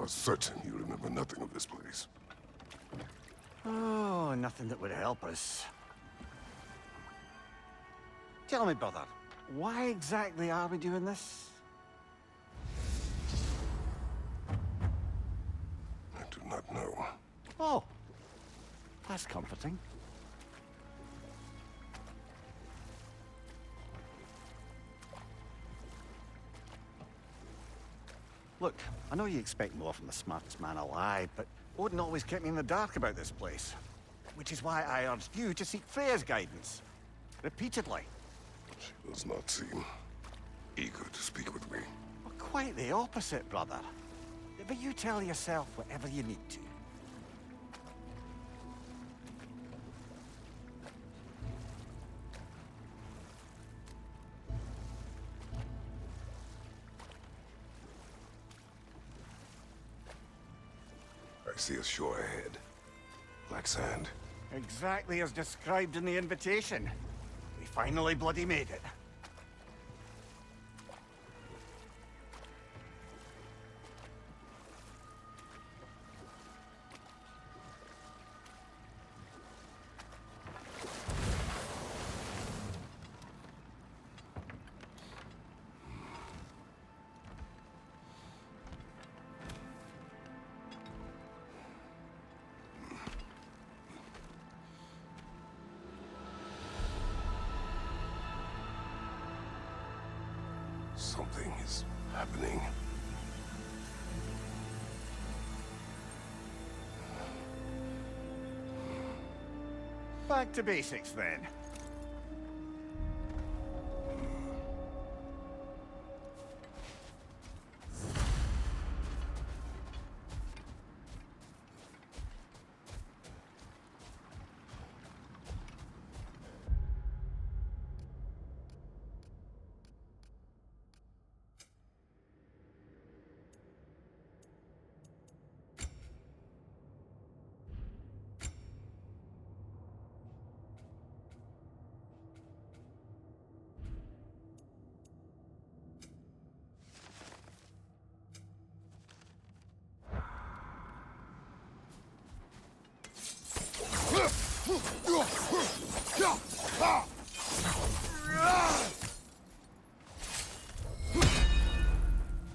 are certain you remember nothing of this place. Oh, nothing that would help us. Tell me, brother, why exactly are we doing this? I do not know. Oh, that's comforting. Look, I know you expect more from the smartest man alive, but Odin always kept me in the dark about this place. Which is why I urged you to seek Freya's guidance. Repeatedly. She does not seem eager to speak with me. Well, quite the opposite, brother. But you tell yourself whatever you need to. I see a shore ahead. Black sand. Exactly as described in the invitation. We finally bloody made it. Something is happening. Back to basics, then.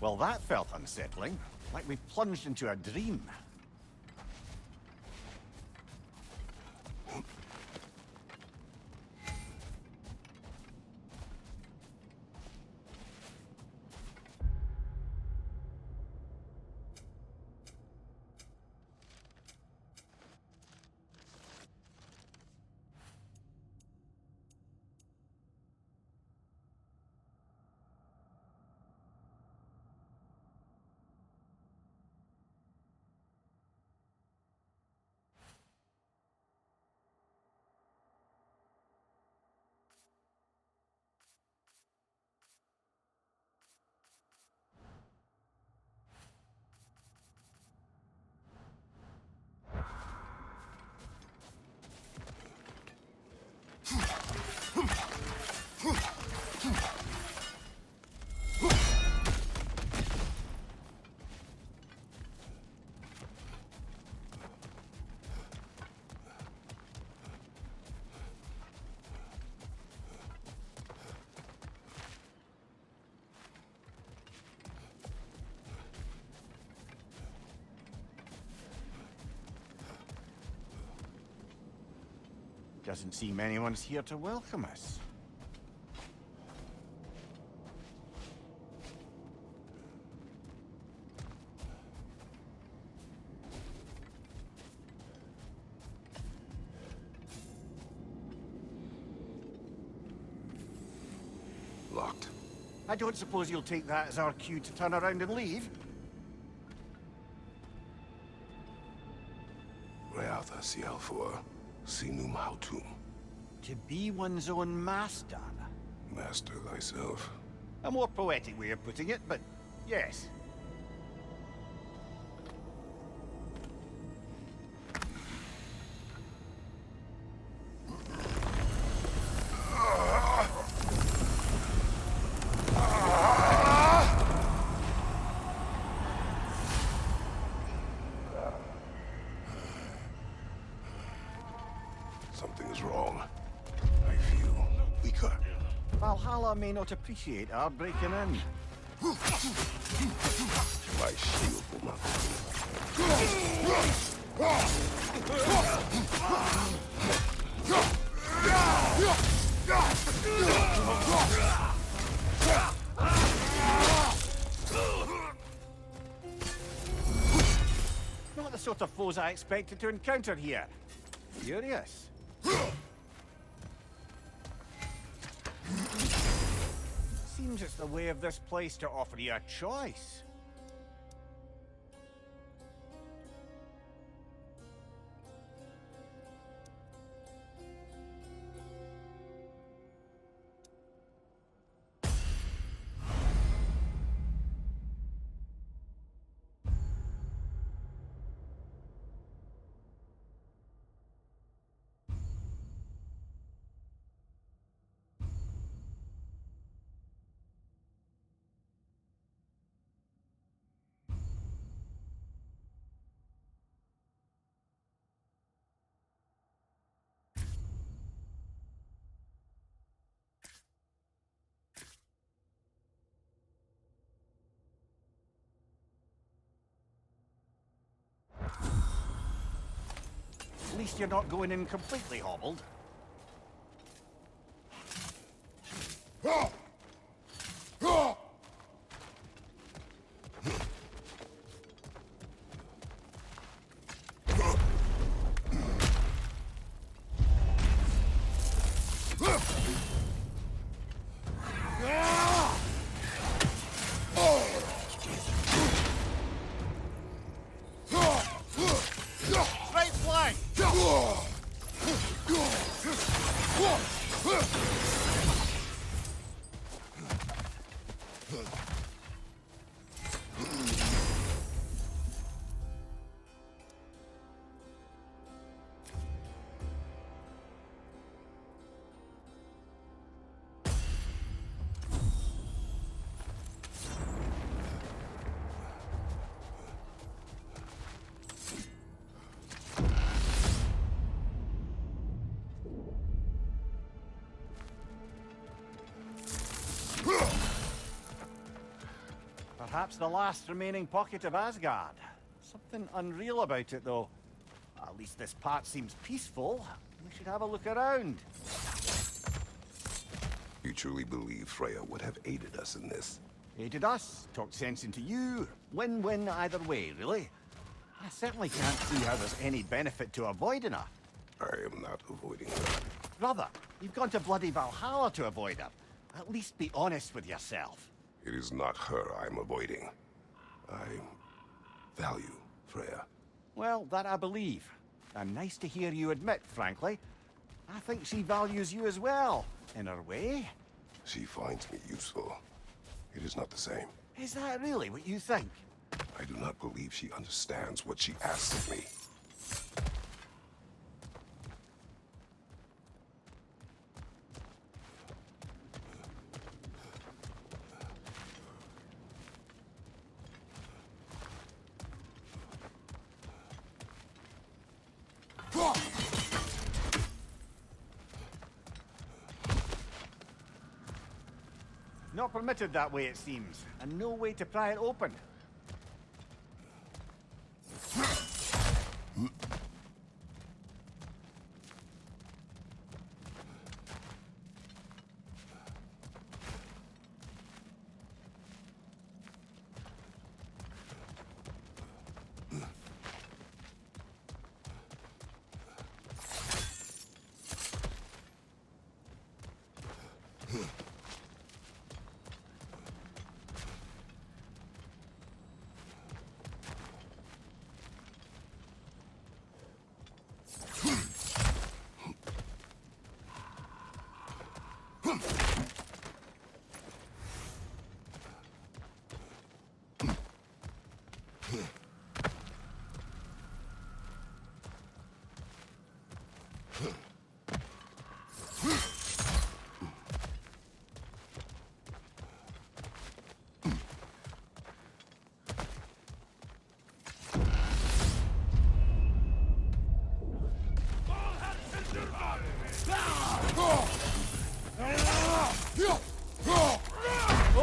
Well, that felt unsettling. Like we plunged into a dream. Doesn't seem anyone's here to welcome us. Locked. I don't suppose you'll take that as our cue to turn around and leave? Reatha Sialfur, Sinum Hautum. To be one's own master. Master thyself. A more poetic way of putting it, but yes. Valhalla may not appreciate our breaking in. My shield will not Not the sort of foes I expected to encounter here. Furious. Seems it's the way of this place to offer you a choice. At least you're not going in completely hobbled. Right flank! Perhaps the last remaining pocket of Asgard. Something unreal about it, though. At least this part seems peaceful. We should have a look around. You truly believe Freya would have aided us in this? Aided us, talked sense into you. Win-win either way, really. I certainly can't see how there's any benefit to avoiding her. I am not avoiding her. Brother, you've gone to bloody Valhalla to avoid her. At least be honest with yourself. It is not her I'm avoiding. I value Freya. Well, that I believe. And nice to hear you admit, frankly. I think she values you as well, in her way. She finds me useful. It is not the same. Is that really what you think? I do not believe she understands what she asks of me. Not permitted that way, it seems, and no way to pry it open.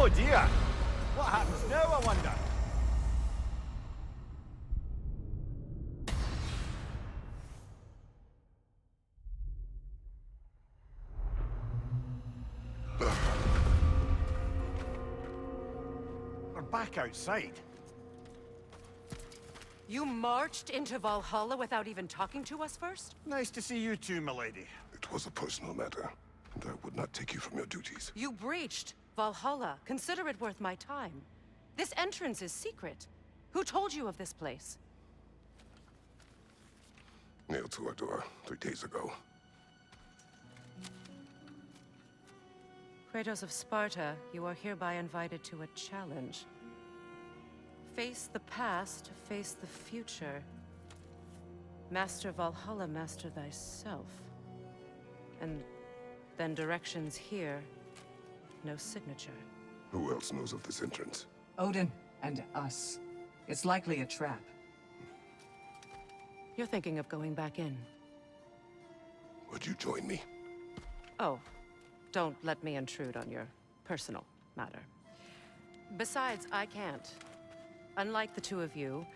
Oh dear! What happens now, I wonder? We're back outside. You marched into Valhalla without even talking to us first? Nice to see you too, milady. It was a personal matter, and I would not take you from your duties. You breached Valhalla. Consider it worth my time. This entrance is secret. Who told you of this place? Nailed to our door 3 days ago. Kratos of Sparta, you are hereby invited to a challenge. Face the past, face the future. Master Valhalla, master thyself. And then directions here, no signature. Who else knows of this entrance? Odin and us. It's likely a trap. You're thinking of going back in. Would you join me? Oh, don't let me intrude on your personal matter. Besides, I can't. Unlike the two of you,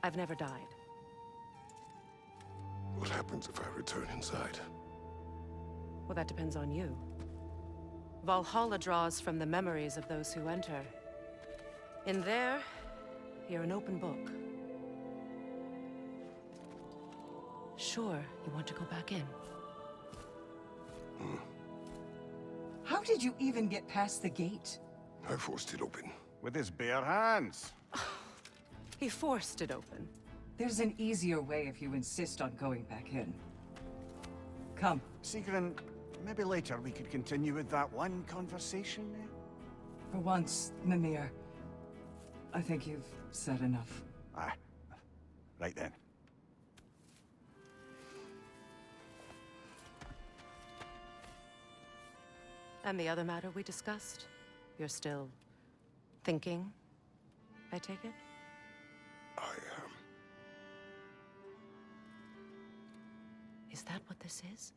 I've never died. What happens if I return inside? Well, that depends on you. Valhalla draws from the memories of those who enter. In there, you're an open book. Sure, you want to go back in. How did you even get past the gate? I forced it open. With his bare hands. He forced it open. There's an easier way if you insist on going back in. Come. Sigrun, maybe later we could continue with that one conversation. For once, Mimir, I think you've said enough. Ah, right then. And the other matter we discussed? You're still thinking, I take it? I am. Is that what this is?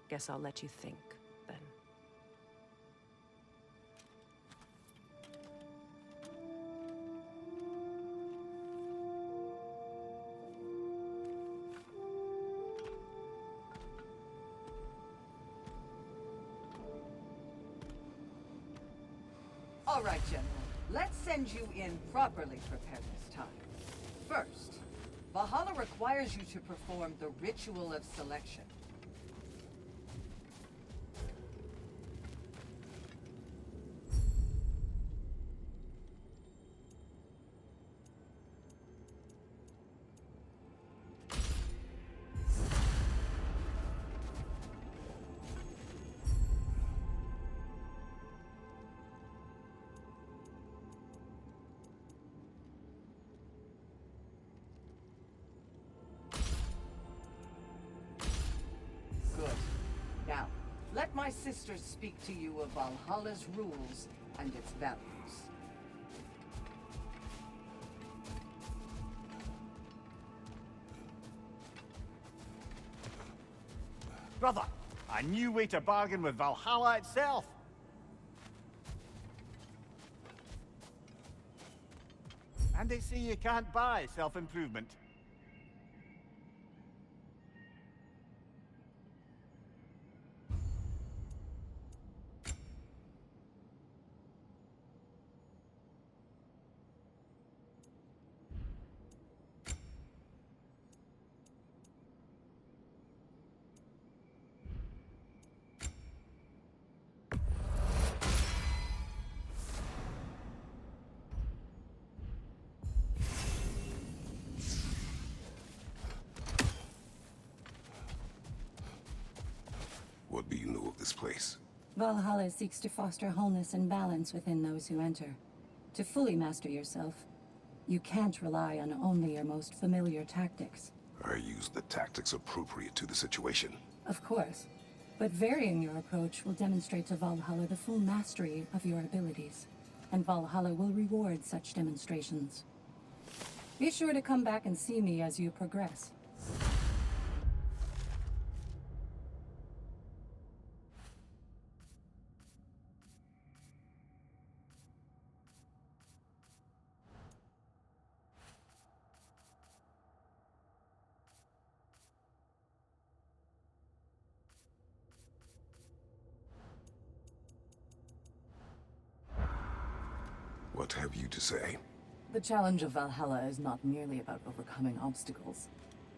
Guess I'll let you think, then. All right, General. Let's send you in properly prepared this time. First, Valhalla requires you to perform the ritual of selection. Good. Now, let my sisters speak to you of Valhalla's rules and its values. Brother, a new way to bargain with Valhalla itself. And they say you can't buy self-improvement. What do you know of this place? Valhalla seeks to foster wholeness and balance within those who enter. To fully master yourself, you can't rely on only your most familiar tactics. I use the tactics appropriate to the situation. Of course, but varying your approach will demonstrate to Valhalla the full mastery of your abilities, and Valhalla will reward such demonstrations. Be sure to come back and see me as you progress. What have you to say? The challenge of Valhalla is not merely about overcoming obstacles.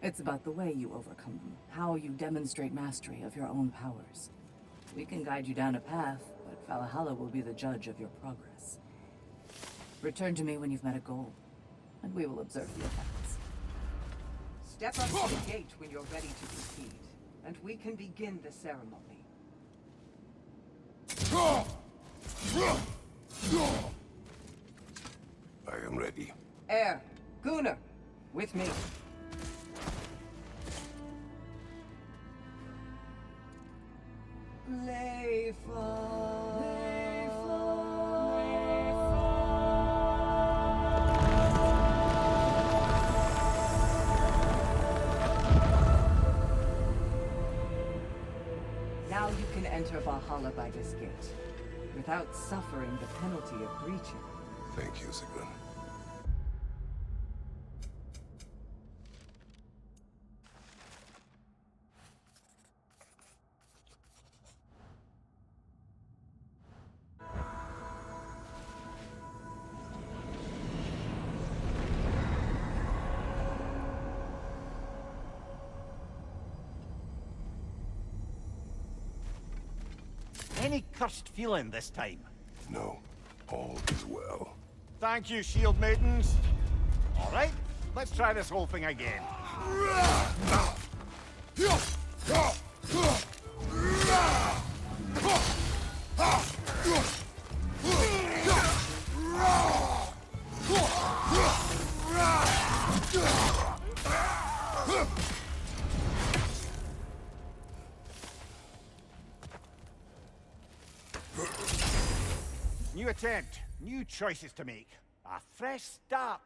It's about the way you overcome them, how you demonstrate mastery of your own powers. We can guide you down a path, but Valhalla will be the judge of your progress. Return to me when you've met a goal, and we will observe the effects. Step up to the gate when you're ready to proceed, and we can begin the ceremony. I am ready. Air, Gunnar, with me. Now you can enter Valhalla by this gate, without suffering the penalty of breaching. Thank you, Sigrun. Any cursed feeling this time? No, all is well. Thank you, shield maidens. All right, let's try this whole thing again. New attempt, new choices to make. A fresh start.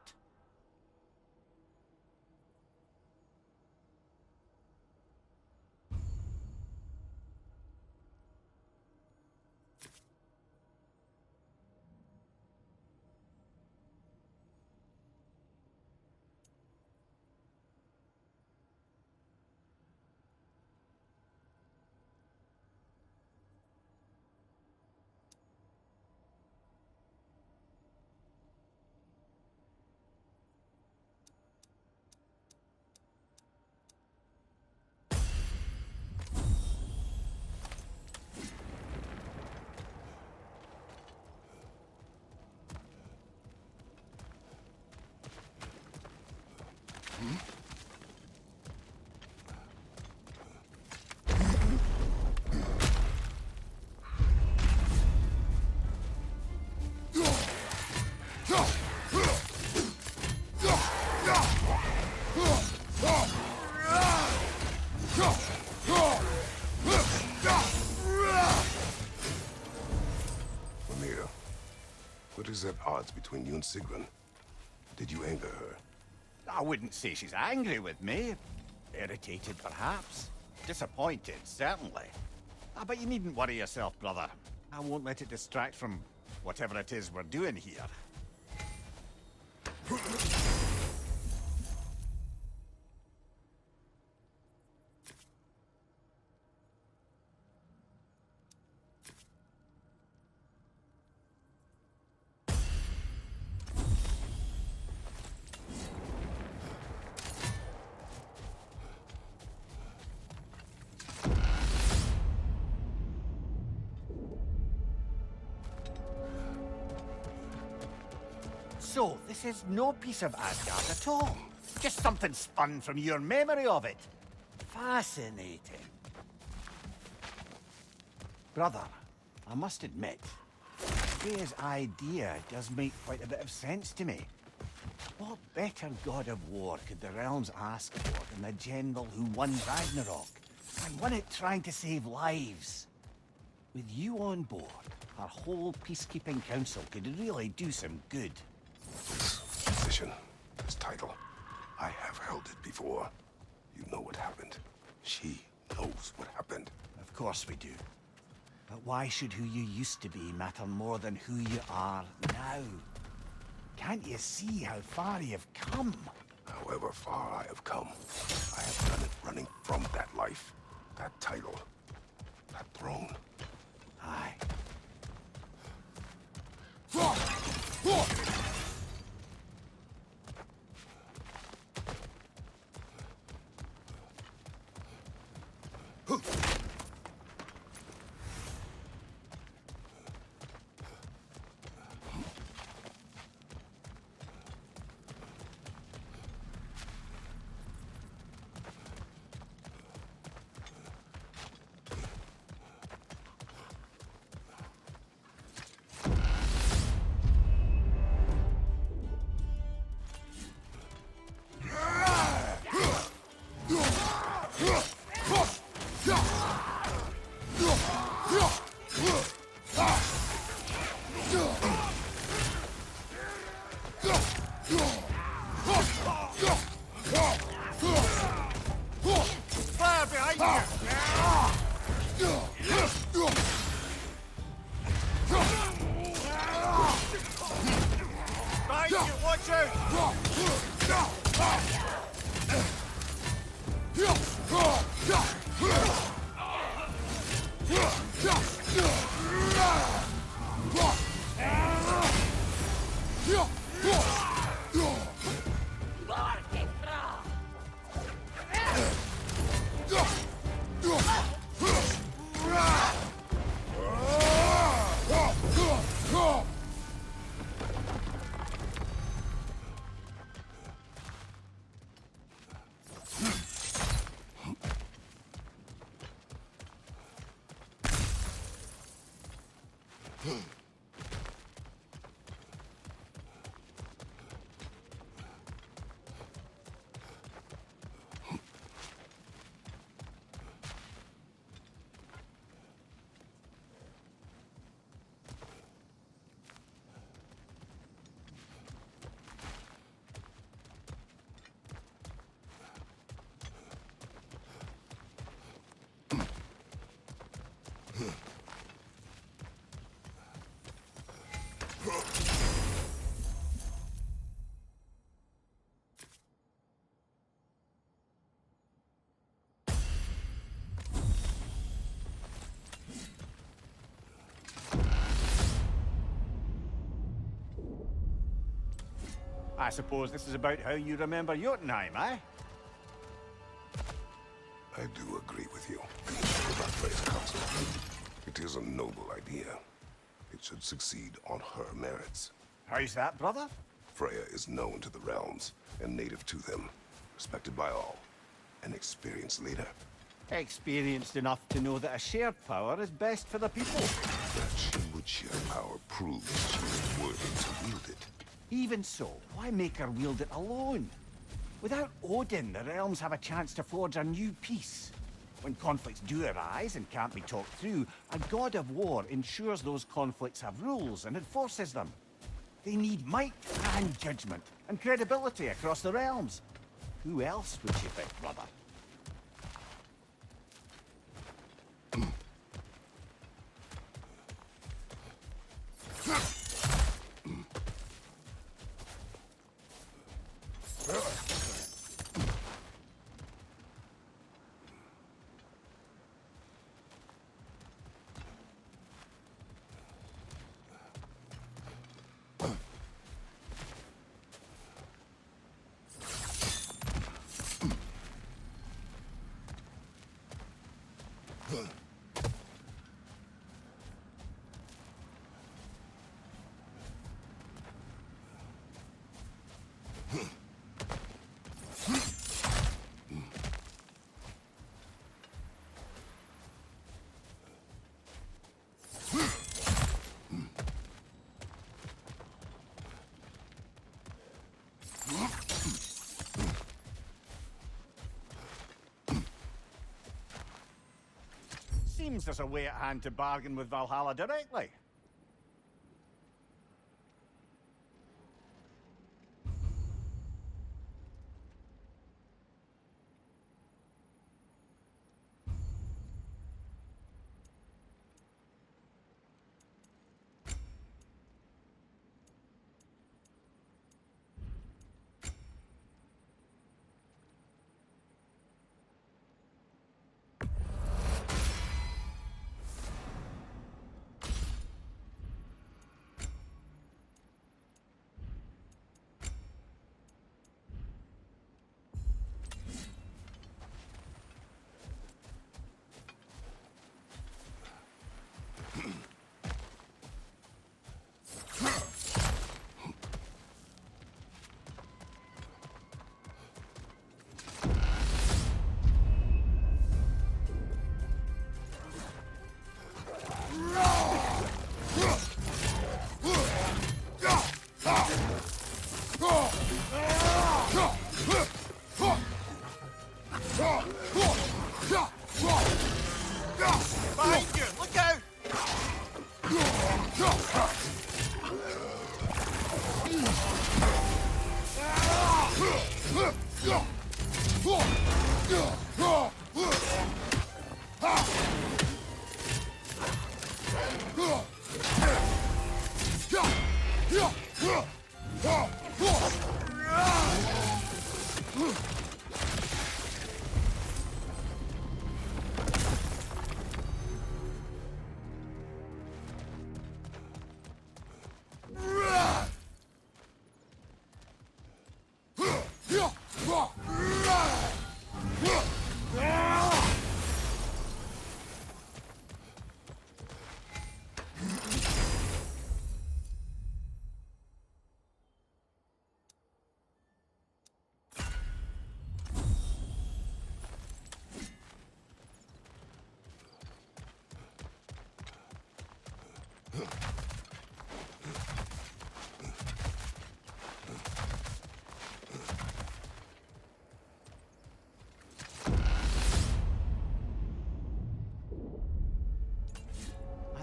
Mimir, what is at odds between you and Sigrun? Did you anger her? I wouldn't say she's angry with me. Irritated, perhaps. Disappointed, certainly. But you needn't worry yourself, brother. I won't let it distract from whatever it is we're doing here. So, this is no piece of Asgard at all. Just something spun from your memory of it. Fascinating. Brother, I must admit, Freya's idea does make quite a bit of sense to me. What better god of war could the realms ask for than the general who won Ragnarok? And won it trying to save lives. With you on board, our whole peacekeeping council could really do some good. This position, this title, I have held it before. You know what happened. She knows what happened. Of course we do. But why should who you used to be matter more than who you are now? Can't you see how far you've come? However far I have come, I have done it running from that life, that title, that throne. Aye. Fire behind you! Behind you, watch out! I suppose this is about how you remember Jotunheim, eh? I do agree with you about Freya's castle. It is a noble idea. It should succeed on her merits. How's that, brother? Freya is known to the realms and native to them, respected by all. An experienced leader. Experienced enough to know that a shared power is best for the people. That she would share power proves she is worthy to wield it. Even so, why make her wield it alone? Without Odin, the realms have a chance to forge a new peace. When conflicts do arise and can't be talked through, a god of war ensures those conflicts have rules and enforces them. They need might and judgment and credibility across the realms. Who else would you pick, brother? Seems there's a way at hand to bargain with Valhalla directly.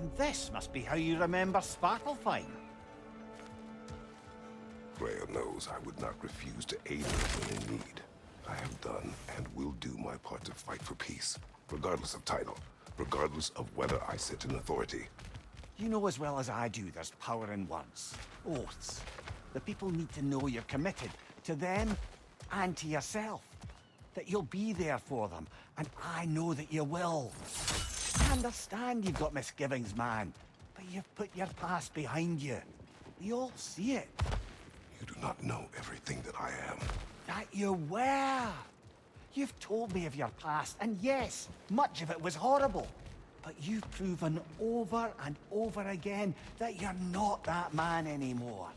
And this must be how you remember Svartalfheim. Freya knows I would not refuse to aid her when in need. I have done and will do my part to fight for peace, regardless of title, regardless of whether I sit in authority. You know as well as I do there's power in words. Oaths. The people need to know you're committed to them and to yourself. That you'll be there for them, and I know that you will. I understand you've got misgivings, man, but you've put your past behind you. We all see it. You do not know everything that I am. That you were. You've told me of your past, and yes, much of it was horrible. But you've proven over and over again that you're not that man anymore.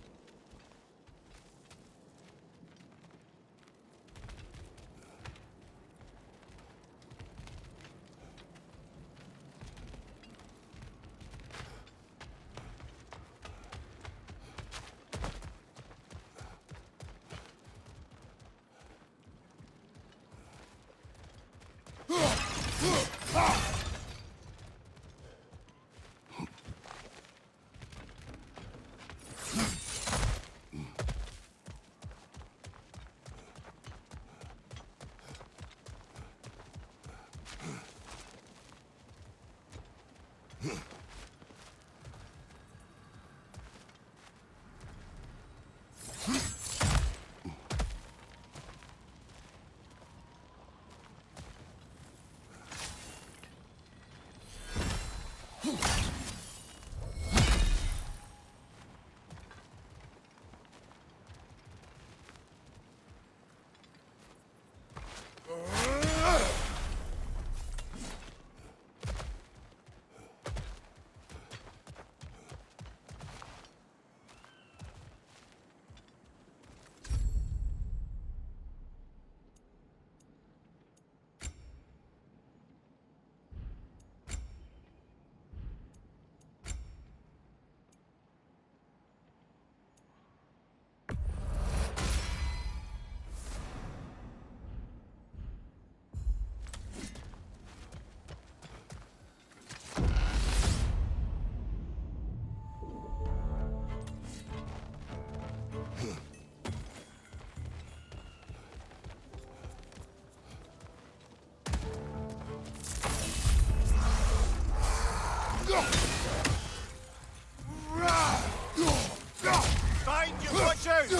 Find you, watch out!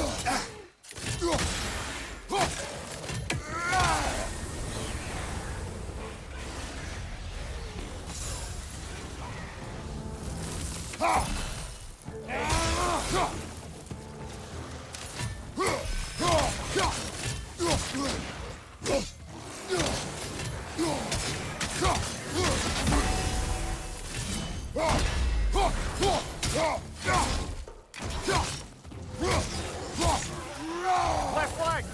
Left flank!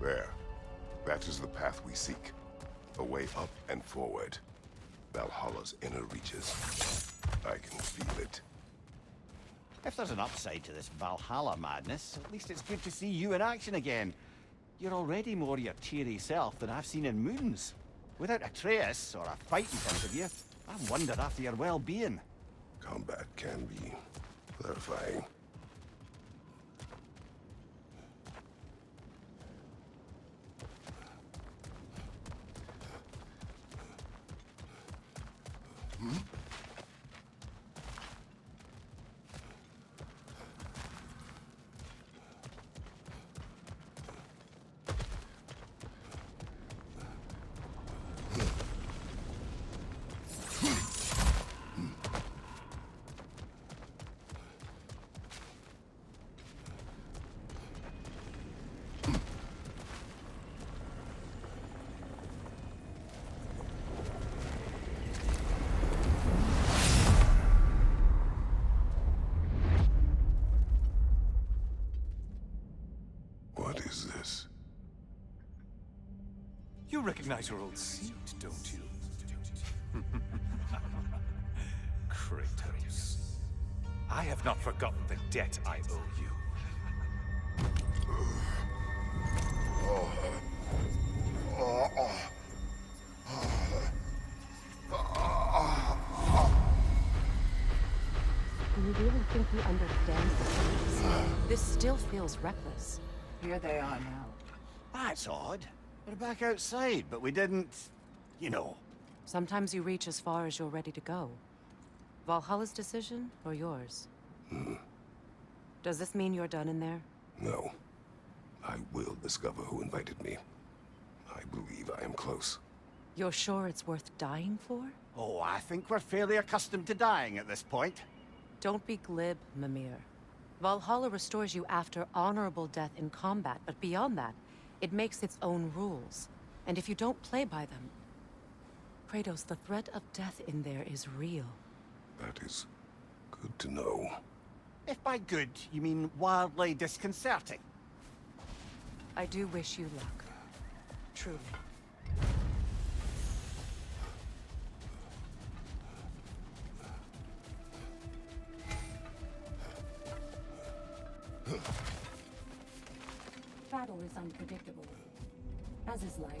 There. That is the path we seek. A way up and forward. Valhalla's inner reaches. I can feel it. If there's an upside to this Valhalla madness, at least it's good to see you in action again. You're already more your cheery self than I've seen in moons. Without Atreus, or a fight in front of you, I've wondered after your well-being. Combat can be clarifying. What is this? You recognize your old seat, don't you? Kratos. I have not forgotten the debt I owe you. Do you really think he understands the stakes? This still feels reckless. Here they are now. That's odd. We're back outside, but we didn't... you know. Sometimes you reach as far as you're ready to go. Valhalla's decision, or yours? Does this mean you're done in there? No. I will discover who invited me. I believe I am close. You're sure it's worth dying for? Oh, I think we're fairly accustomed to dying at this point. Don't be glib, Mimir. Valhalla restores you after honorable death in combat, but beyond that, it makes its own rules. And if you don't play by them... Kratos, the threat of death in there is real. That is good to know. If by good, you mean wildly disconcerting. I do wish you luck. Truly. Battle is unpredictable, as is life.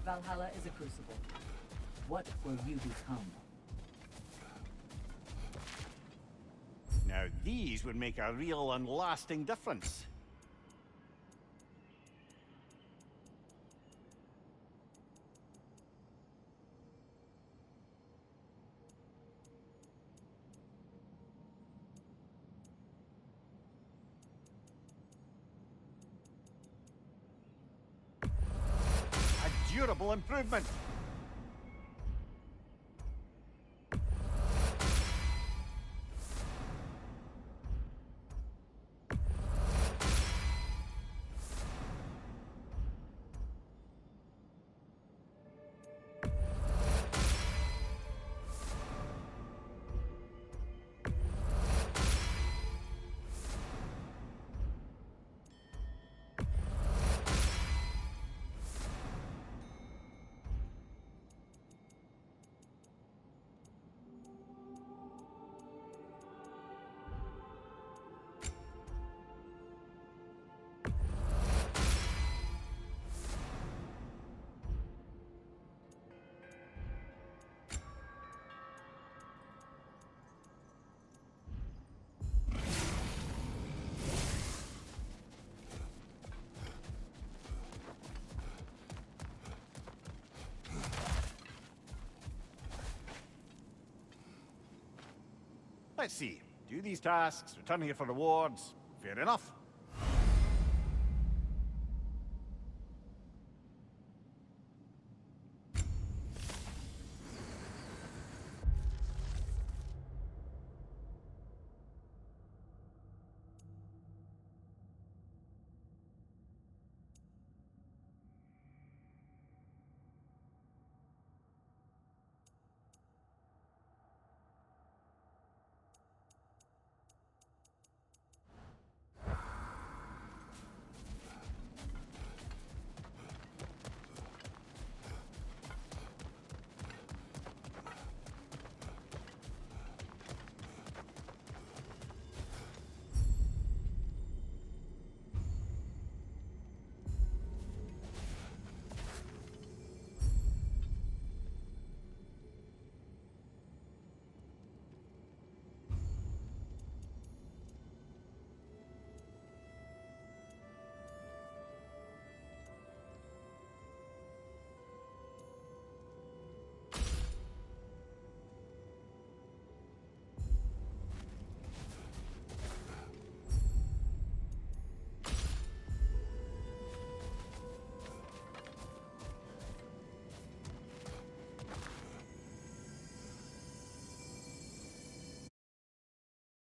Valhalla is a crucible. What will you become? Now these would make a real and lasting difference. A durable improvement. Let's see. Do these tasks, return here for rewards. Fair enough.